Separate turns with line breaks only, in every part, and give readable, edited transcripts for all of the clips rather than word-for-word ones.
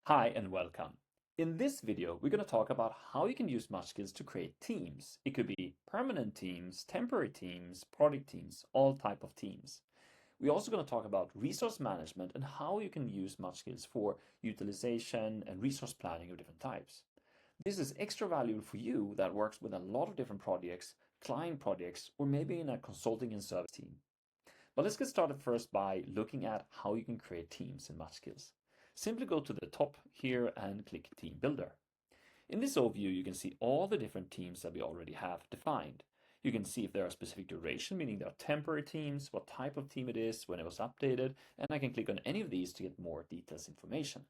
Hi and welcome. In this video, we're going to talk about how you can use MuchSkills to create teams. It could be permanent teams, temporary teams, project teams, all type of teams. We're also going to talk about resource management and how you can use MuchSkills for utilization and resource planning of different types. This is extra valuable for you that works with a lot of different projects, client projects, or maybe in a consulting and service team. But let's get started first by looking at how you can create teams in MuchSkills. Simply go to the top here and click Team Builder. In this overview, you can see all the different teams that we already have defined. You can see if there are specific duration, meaning they are temporary teams, what type of team it is, when it was updated, and I can click on any of these to get more details information.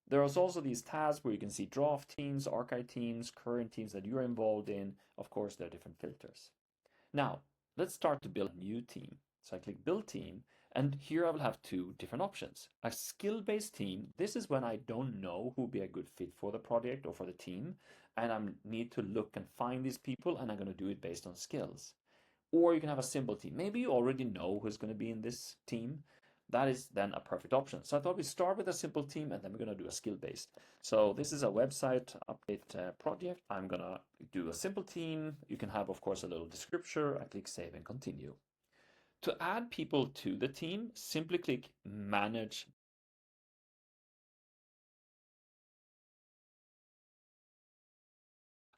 There is also these tabs where you can see draft teams, archive teams, current teams that you're involved in. Of course, there are different filters. Now, let's start to build a new team. So I click Build Team, and here I will have two different options. A skill-based team, this is when I don't know who would be a good fit for the project or for the team, and I need to look and find these people, and I'm going to do it based on skills. Or you can have a simple team. Maybe you already know who's going to be in this team. That is then a perfect option. So I thought we'd start with a simple team and then we're going to do a skill-based. So this is a website update project. I'm going to do a simple team. You can have, of course, a little description. I click Save and Continue. To add people to the team, simply click Manage.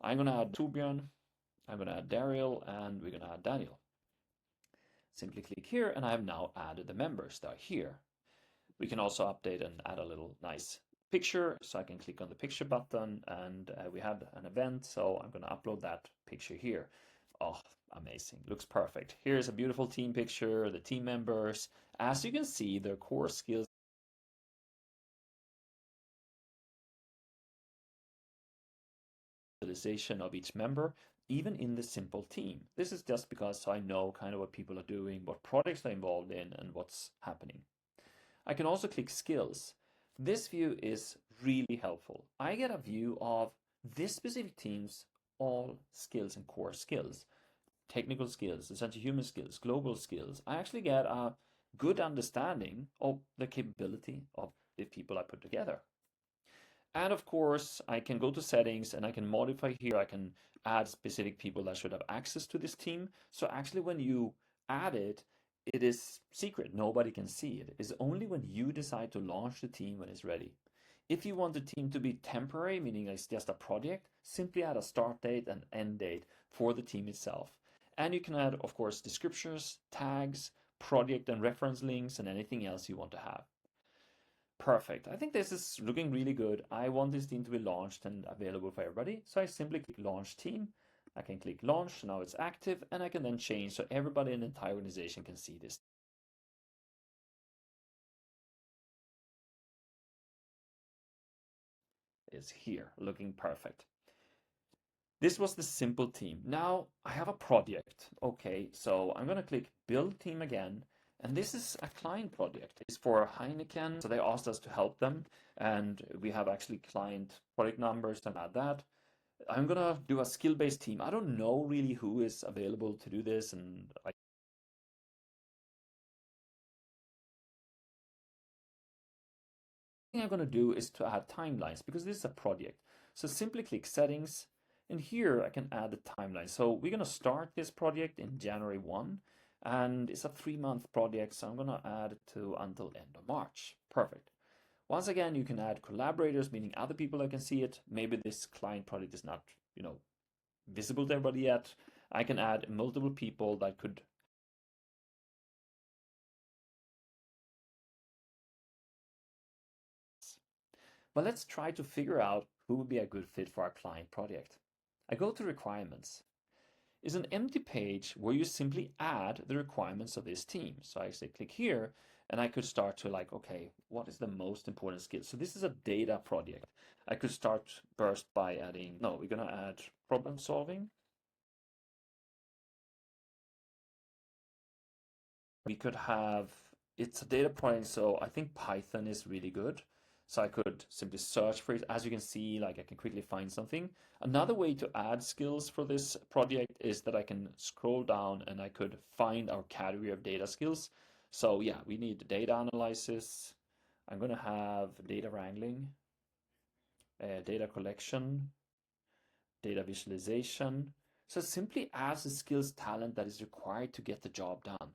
I'm going to add Torbjörn. I'm going to add Daryl, and we're going to add Daniel. Simply click here, and I have now added the members that are here. We can also update and add a little nice picture. So I can click on the picture button, and we had an event. So I'm going to upload that picture here. Oh, amazing. Looks perfect. Here's a beautiful team picture, the team members. As you can see, their core skills utilization of each member, even in the simple team. This is just because I know kind of what people are doing, what projects they're involved in, and what's happening. I can also click skills. This view is really helpful. I get a view of this specific team's all skills and core skills, technical skills, essential human skills, global skills. I actually get a good understanding of the capability of the people I put together. And of course, I can go to settings and I can modify here. I can add specific people that should have access to this team. So actually when you add it, it is secret. Nobody can see it. It's only when you decide to launch the team when it's ready. If you want the team to be temporary, meaning it's just a project, simply add a start date and end date for the team itself. And you can add, of course, descriptions, tags, project and reference links, and anything else you want to have. Perfect. I think this is looking really good. I want this team to be launched and available for everybody. So I simply click Launch Team. I can click Launch, so now it's active, and I can then change so everybody in the entire organization can see this. Is here, looking perfect. This was the simple team. Now I have a project. Okay, so I'm going to click Build Team again. And this is a client project. It's for Heineken. So they asked us to help them. And we have actually client project numbers and add that. I'm going to do a skill-based team. I don't know really who is available to do this. And I think I'm going to do is to add timelines because this is a project. So simply click Settings. And here I can add the timeline. So we're going to start this project in January 1. And it's a 3-month project. So I'm going to add it to until end of March. Perfect. Once again, you can add collaborators, meaning other people that can see it. Maybe this client project is not, visible to everybody yet. I can add multiple people that could. But let's try to figure out who would be a good fit for our client project. I go to requirements. It's an empty page where you simply add the requirements of this team. So I say click here and I could start to okay, what is the most important skill? So this is a data project. I could start first by adding, no, we're going to add problem solving. We could have, it's a data project, so I think Python is really good. So I could simply search for it. As you can see, I can quickly find something. Another way to add skills for this project is that I can scroll down and I could find our category of data skills. So yeah, we need data analysis. I'm going to have data wrangling, data collection, data visualization. So simply adds the skills talent that is required to get the job done.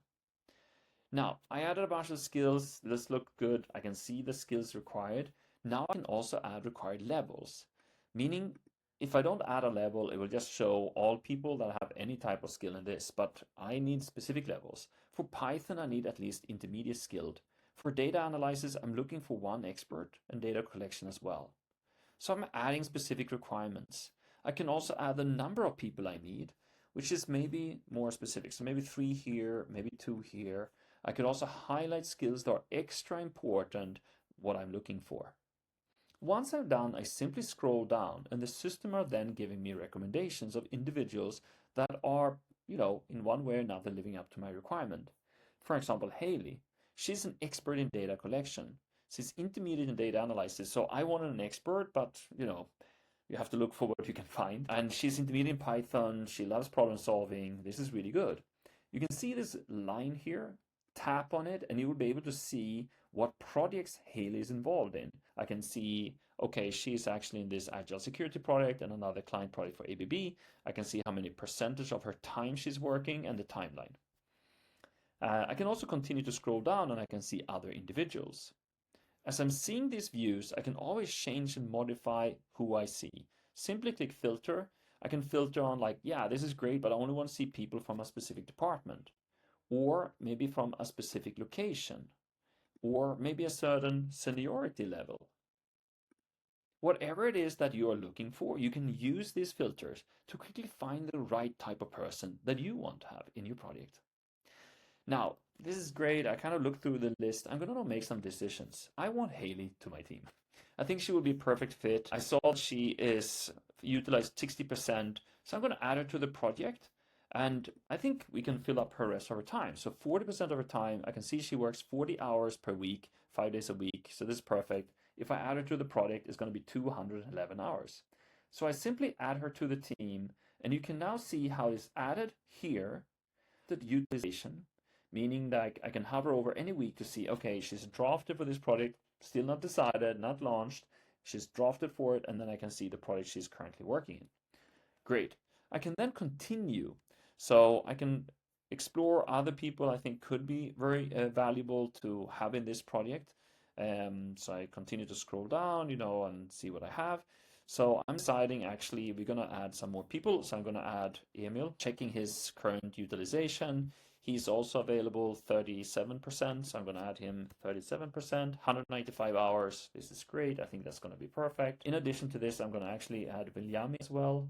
Now, I added a bunch of skills. This looked good. I can see the skills required. Now I can also add required levels, meaning if I don't add a level, it will just show all people that have any type of skill in this, but I need specific levels. For Python, I need at least intermediate skilled. For data analysis, I'm looking for one expert and data collection as well. So I'm adding specific requirements. I can also add the number of people I need, which is maybe more specific. So maybe 3 here, maybe 2 here. I could also highlight skills that are extra important, what I'm looking for. Once I'm done, I simply scroll down and the system are then giving me recommendations of individuals that are, in one way or another living up to my requirement. For example, Haley, she's an expert in data collection. She's intermediate in data analysis, so I wanted an expert, but you have to look for what you can find. And she's intermediate in Python, she loves problem solving. This is really good. You can see this line here, tap on it, and you will be able to see what projects Haley is involved in. I can see, okay, she's actually in this Agile Security project and another client project for ABB. I can see how many percentage of her time she's working and the timeline. I can also continue to scroll down and I can see other individuals. As I'm seeing these views, I can always change and modify who I see. Simply click filter. I can filter on like, yeah, this is great, but I only want to see people from a specific department, or maybe from a specific location, or maybe a certain seniority level. Whatever it is that you are looking for, you can use these filters to quickly find the right type of person that you want to have in your project. Now, this is great. I kind of looked through the list. I'm going to make some decisions. I want Haley to my team. I think she will be a perfect fit. I saw she is utilized 60%, so I'm going to add her to the project. And I think we can fill up her rest of her time. So 40% of her time, I can see she works 40 hours per week, 5 days a week. So this is perfect. If I add her to the project, it's going to be 211 hours. So I simply add her to the team, and you can now see how it's added here, the utilization, meaning that I can hover over any week to see, okay, she's drafted for this project, still not decided, not launched, she's drafted for it, and then I can see the project she's currently working in. Great. I can then continue. So I can explore other people I think could be very valuable to have in this project. So I continue to scroll down, and see what I have. So I'm deciding actually we're going to add some more people. So I'm going to add Emil, checking his current utilization. He's also available 37%, so I'm going to add him 37%, 195 hours. This is great. I think that's going to be perfect. In addition to this, I'm going to actually add Viljami as well.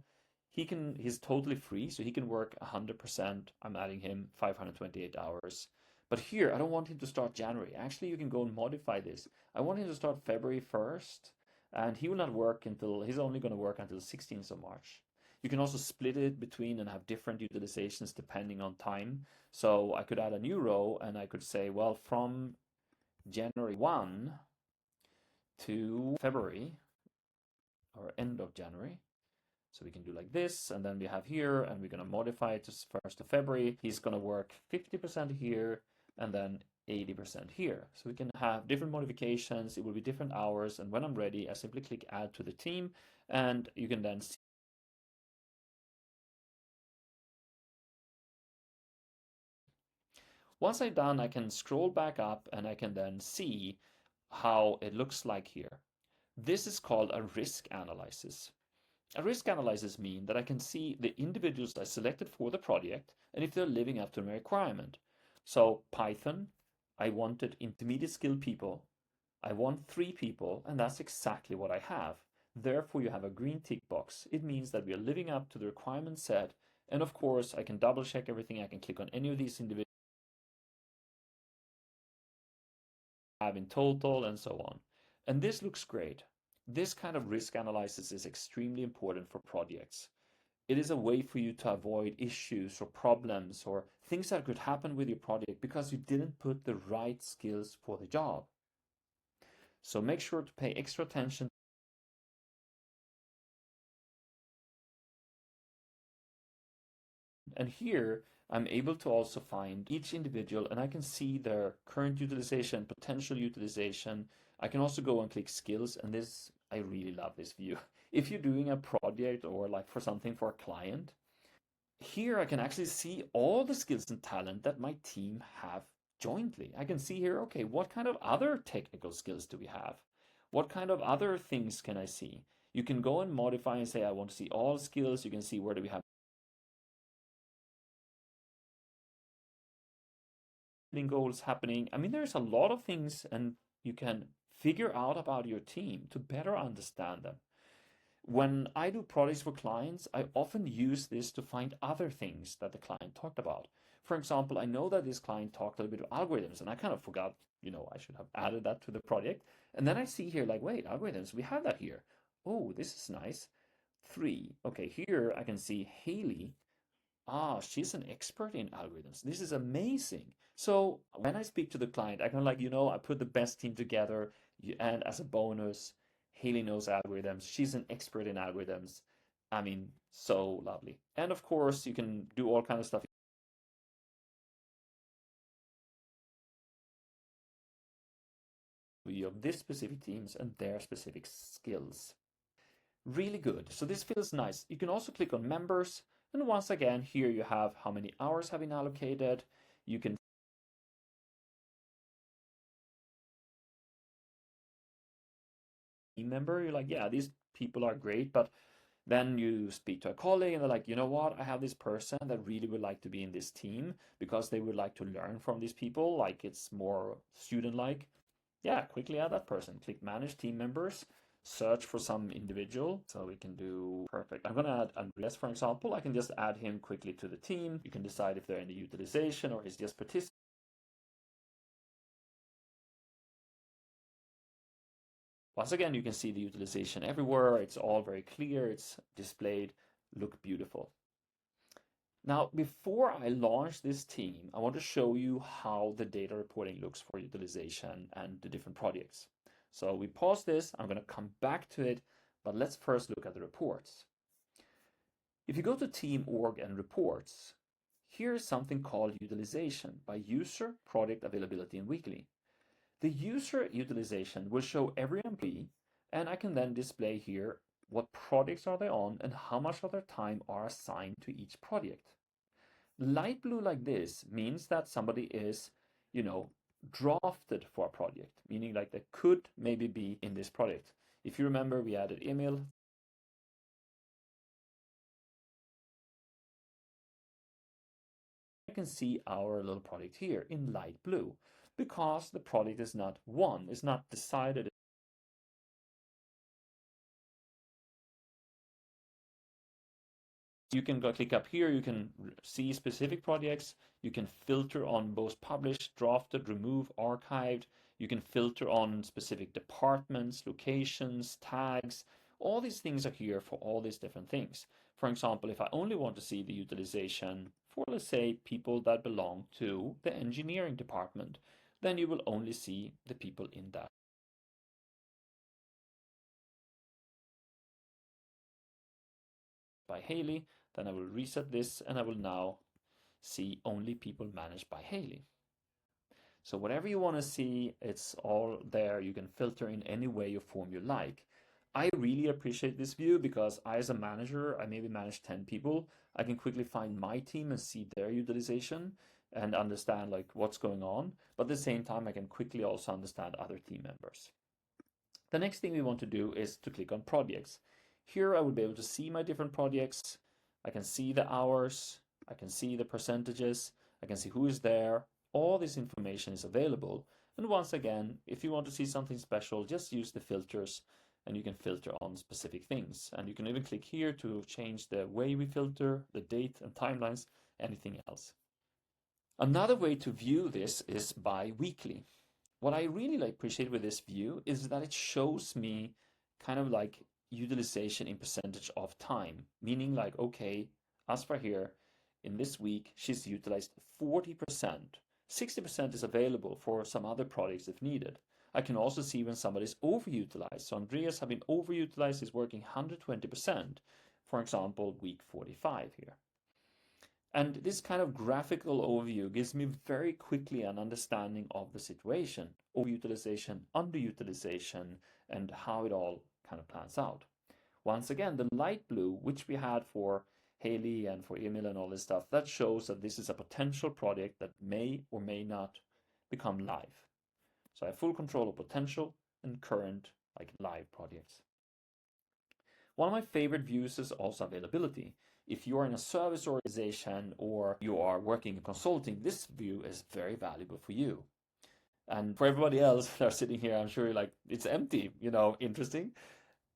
He's totally free, so he can work 100%. I'm adding him 528 hours. But here, I don't want him to start January. Actually, you can go and modify this. I want him to start February 1st, and he will not work he's only going to work until the 16th of March. You can also split it between and have different utilizations depending on time. So I could add a new row and I could say, well, from January 1 to February or end of January. So we can do like this, and then we have here, and we're going to modify it to 1st of February. He's going to work 50% here, and then 80% here. So we can have different modifications. It will be different hours, and when I'm ready, I simply click add to the team, and you can then see. Once I'm done, I can scroll back up, and I can then see how it looks like here. This is called a risk analysis. A risk analysis means that I can see the individuals I selected for the project and if they're living up to my requirement. So Python, I wanted intermediate skilled people. I want 3 people, and that's exactly what I have. Therefore, you have a green tick box. It means that we are living up to the requirement set. And of course, I can double check everything. I can click on any of these individuals I have in total and so on. And this looks great. This kind of risk analysis is extremely important for projects. It is a way for you to avoid issues or problems or things that could happen with your project because you didn't put the right skills for the job. So make sure to pay extra attention. And here I'm able to also find each individual and I can see their current utilization, potential utilization. I can also go and click skills, and this, I really love this view. If you're doing a project or like for something for a client, here I can actually see all the skills and talent that my team have jointly. I can see here, okay, what kind of other technical skills do we have? What kind of other things can I see? You can go and modify and say, I want to see all skills. You can see where do we have goals happening. I mean, there's a lot of things, and you can figure out about your team to better understand them. When I do projects for clients, I often use this to find other things that the client talked about. For example, I know that this client talked a little bit about algorithms, and I kind of forgot, I should have added that to the project. And then I see here, like, wait, algorithms, we have that here. Oh, this is nice. 3. Okay, here I can see Haley. Ah, she's an expert in algorithms. This is amazing. So when I speak to the client, I can I put the best team together, and as a bonus, Haley knows algorithms. She's an expert in algorithms. I mean, so lovely. And of course, you can do all kinds of stuff of this specific teams and their specific skills. Really good. So this feels nice. You can also click on members. And once again, here you have how many hours have been allocated. You can team member, you're like, yeah, these people are great, but then you speak to a colleague and they're like, you know what, I have this person that really would like to be in this team because they would like to learn from these people, like it's more student-like. Yeah, quickly add that person. Click manage team members, search for some individual. So we can do perfect. I'm gonna add Andreas, for example. I can just add him quickly to the team. You can decide if they're in the utilization or he's just participating. Once again, you can see the utilization everywhere. It's all very clear. It's displayed, look beautiful. Now, before I launch this team, I want to show you how the data reporting looks for utilization and the different projects. So we pause this. I'm going to come back to it, but let's first look at the reports. If you go to Team Org and Reports, here's something called utilization by user, product availability, and weekly. The user utilization will show every employee, and I can then display here what projects are they on and how much of their time are assigned to each project. Light blue like this means that somebody is, drafted for a project, meaning like they could maybe be in this project. If you remember, we added Emil. I can see our little project here in light blue because the project is not one, it's not decided. You can go click up here, you can see specific projects, you can filter on both published, drafted, remove, archived, you can filter on specific departments, locations, tags. All these things are here for all these different things. For example, if I only want to see the utilization for, let's say, people that belong to the engineering department, then you will only see the people in that. By Haley, then I will reset this and I will now see only people managed by Haley. So whatever you want to see, it's all there. You can filter in any way or form you like. I really appreciate this view because I, as a manager, I maybe manage 10 people. I can quickly find my team and see their utilization and understand like what's going on. But at the same time, I can quickly also understand other team members. The next thing we want to do is to click on projects. Here I will be able to see my different projects. I can see the hours, I can see the percentages, I can see who is there. All this information is available. And once again, if you want to see something special, just use the filters and you can filter on specific things. And you can even click here to change the way we filter, the date and timelines, anything else. Another way to view this is by weekly. What I really appreciate with this view is that it shows me kind of like utilization in percentage of time, meaning like, okay, Aspa here in this week, she's utilized 40%. 60% is available for some other projects if needed. I can also see when somebody's overutilized. So Andreas have been overutilized, is working 120%, for example, week 45 here. And this kind of graphical overview gives me very quickly an understanding of the situation, overutilization, underutilization, and how it all kind of plans out. Once again, the light blue, which we had for Haley and for Emil and all this stuff, that shows that this is a potential project that may or may not become live. So I have full control of potential and current, like live projects. One of my favorite views is also availability. If you are in a service organization or you are working in consulting, this view is very valuable for you. And for everybody else that are sitting here, I'm sure you're like, it's empty, interesting.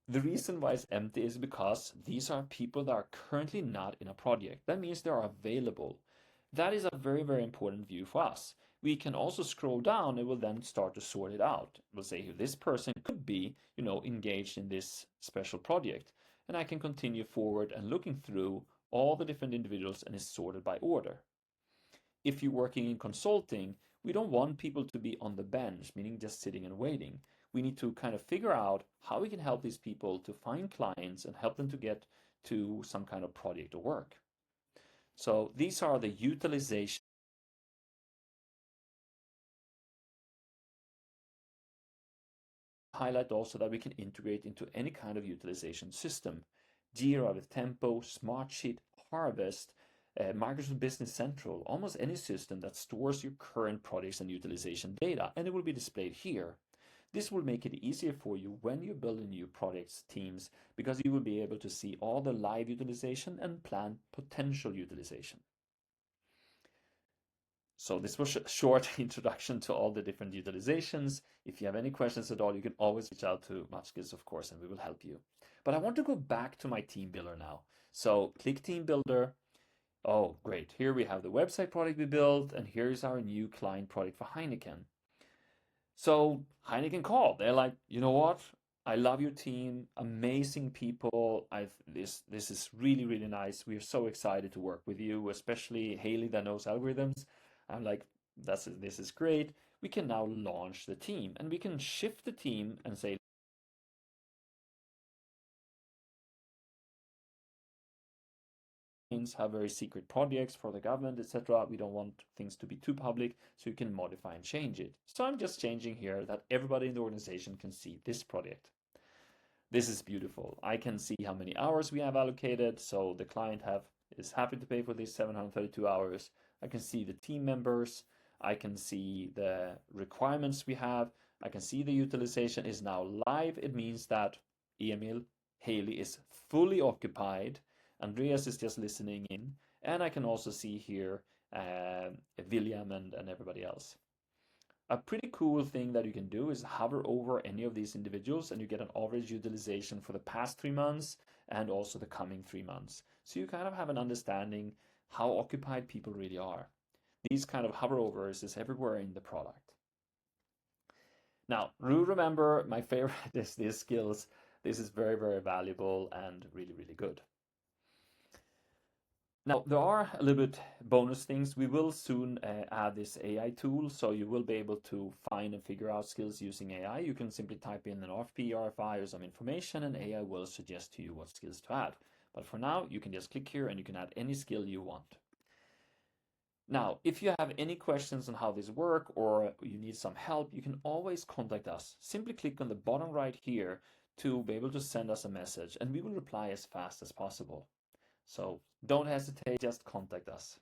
The reason why it's empty is because these are people that are currently not in a project. That means they are available. That is a very, very important view for us. We can also scroll down and we'll then start to sort it out. We'll say this person could be, engaged in this special project. And I can continue forward and looking through all the different individuals and it's sorted by order. If you're working in consulting, we don't want people to be on the bench, meaning just sitting and waiting. We need to kind of figure out how we can help these people to find clients and help them to get to some kind of project or work. So these are the utilization. Highlight also that we can integrate into any kind of utilization system. Jira with Tempo, Smartsheet, Harvest, Microsoft Business Central, almost any system that stores your current projects and utilization data, and it will be displayed here. This will make it easier for you when you build new projects teams because you will be able to see all the live utilization and plan potential utilization. So this was a short introduction to all the different utilizations. If you have any questions at all, you can always reach out to MuchSkills, of course, and we will help you. But I want to go back to my team builder now. So click team builder. Oh, great. Here we have the website product we built, and here's our new client product for Heineken. So Heineken called. They're like, you know what? I love your team, amazing people. This is really, really nice. We are so excited to work with you, especially Haley that knows algorithms. I'm like, this is great. We can now launch the team and we can shift the team and say, have very secret projects for the government, etc. We don't want things to be too public, so you can modify and change it. So I'm just changing here that everybody in the organization can see this project. This is beautiful. I can see how many hours we have allocated, so the client is happy to pay for these 732 hours. I can see the team members. I can see the requirements we have. I can see the utilization is now live. It means that Emil, Haley is fully occupied. Andreas is just listening in. And I can also see here William and everybody else. A pretty cool thing that you can do is hover over any of these individuals and you get an average utilization for the past 3 months and also the coming 3 months. So you kind of have an understanding how occupied people really are. These kind of hover overs is everywhere in the product. Now, remember my favorite is these skills. This is very, very valuable and really, really good. Now, there are a little bit bonus things. We will soon add this AI tool, so you will be able to find and figure out skills using AI. You can simply type in an RFP, RFI, or some information, and AI will suggest to you what skills to add. But for now, you can just click here and you can add any skill you want. Now, if you have any questions on how this works or you need some help, you can always contact us. Simply click on the bottom right here to be able to send us a message, and we will reply as fast as possible. So don't hesitate, just contact us.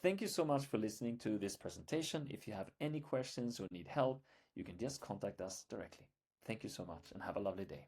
Thank you so much for listening to this presentation. If you have any questions or need help, you can just contact us directly. Thank you so much and have a lovely day.